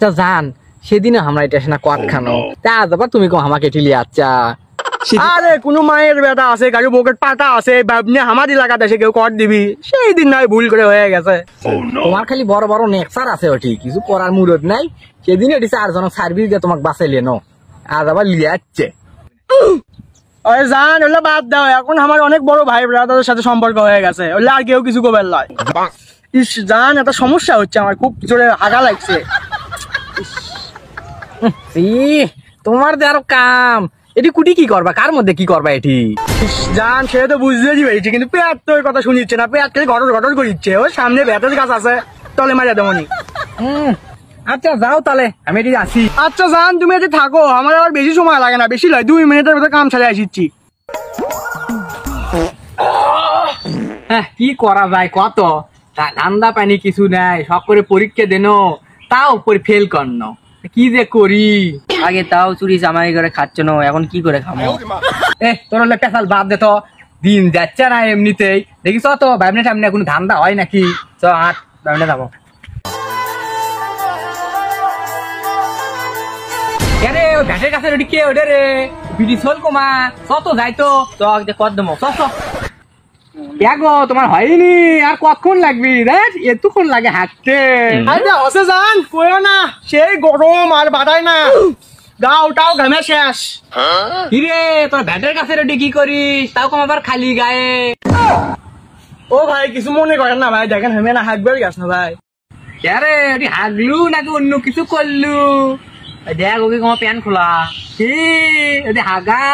আচ্ছা জান সেদিনে আমরা এটা না কোয়াট খানো তা যাবা তুমি কো আমাকে টিলি আচ্ছা আরে কোনো মায়ের বেটা আছে কারো বকেট পাটা আছে ভাবনি আমার এলাকাতে এসে কেউ কর দিবি সেই দিন নয় ভুল করে হয়ে গেছে। তোমার খালি বড় বড় নেক্সার আছে ওটি কিছু করার মুরত নাই সেদিন এটি 4 জন সার্ভিস দিয়ে তোমাকে বাঁচাইলে নো আজ আবার লিয়ে আসছে। ওই জান ওগুলো বাদ দাও এখন আমার অনেক বড় ভাই ব্রাদারের সাথে সম্পর্ক হয়ে গেছে ওগুলো আর কেউ কিছু করবে লয়। ইস জান একটা সমস্যা হচ্ছে আমার খুব জোরে আগা লাগছে। তোমার যে আরো কাম এটি কুটি কি করবা কার মধ্যে কি করবা এটি জান সে তো বুঝতে পেরেছি কিন্তু পেয়ার তো কথা শুনিচ্ছে না পেয়ার খালি ঘটর ঘটর করিচ্ছে ওই সামনে বেতের গাছ আছে তলে মারিয়া দেবনি। আচ্ছা যাও তাহলে আমি এটি আসি। আচ্ছা জান তুমি এটি থাকো আমার আবার বেশি সময় লাগে না বেশি নয় 2 মিনিটের মধ্যে কাম ছেড়ে আসিচ্ছি। হ্যাঁ কি করা যায় কত ধান্দা পানি কিছু নাই সব করে পরীক্ষা দেন তাও ফেল করন কি যে করি আগে তাও চুরি জামাই করে খাচ্ছ না এখন কি করে খাবো? তোর পেশাল বাদ দে তো দিন যাচ্ছে না এমনিতেই দেখিস তো ভাবনা সামনে কোনো ধান্দা হয় নাকি চ হাট ভাবনা যাবো। রে ওই ভ্যাটের কাছে ওটি কে ওটা রে বিডি সোল কমা কত যাই তো কর দেবো গো তোমার হয়নি আর কতক্ষণ লাগবি দেখ এতক্ষণ লাগে হাঁটতে হসে জান কইও না সেই গরম আর বাড়ায় না গাওটাও ঘামে শেষ। কিরে তোর ভ্যাটের কাছে রেডি কি করিস তাও কম আবার খালি গায়ে। ও ভাই কিছু মনে করেন না ভাই দেখেন হেমে না হাঁকবার গেছ না ভাই। রে ওটি হাগলু নাকি অন্য কিছু করলু দেখ ওকে তোমার প্যান খোলা কি ওটি হাগা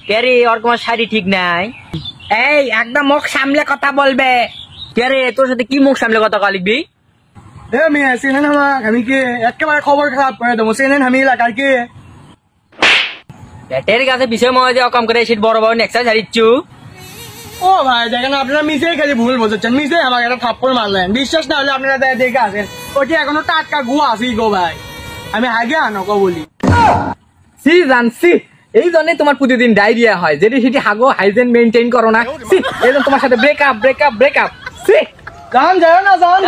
কে রে ওর তোমার শাড়ি ঠিক নাই এই একদম মুখ সামলে কথা বলবে। কে রে তোর সাথে কি মুখ সামলে কথা লিখবি? মেয়ে চেনেন আমাক আমি কে একেবারে খবর খারাপ করে দেবো চেনেন আমি এলাকার কে ব্যাটের কাছে বিষয় মনে দিয়ে অকাম করে সিট বড় বড় নেক্সা ছাড়িচ্ছু। ও ভাই দেখেন আপনারা মিশে খালি ভুল বোঝাচ্ছেন মিশে আমাকে একটা থাপ্পড় মারলেন বিশ্বাস না হলে আপনারা দেখে আসেন ওটি এখনো টাটকা গুয়া আসি গো ভাই আমি আগে আনো গো বলি। সি জানছি এই জন্যই তোমার প্রতিদিন ডায়রিয়া হয় যেটি সেটি হাগো হাইজেন মেইনটেইন করো না এই জন্য তোমার সাথে ব্রেকআপ ব্রেকআপ ব্রেকআপ সি জান যায় না জান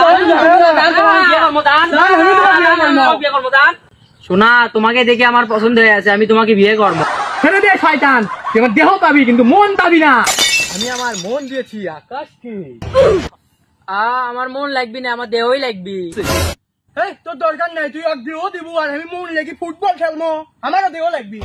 শোনা তোমাকে দেখে আমার পছন্দ হয়ে আছে আমি তোমাকে বিয়ে করবো। ছেড়ে দে শয়তান তুই আমার দেহ পাবি কিন্তু মন পাবি না। আমি আমার মন দিয়েছি আকাশকে আমার মন লাগবি না আমার দেহই লাগবি। তোর দরকার নাই তুই এক দেহ দিব আর আমি মন লেগে ফুটবল খেলবো আমারও দেহ লাগবি।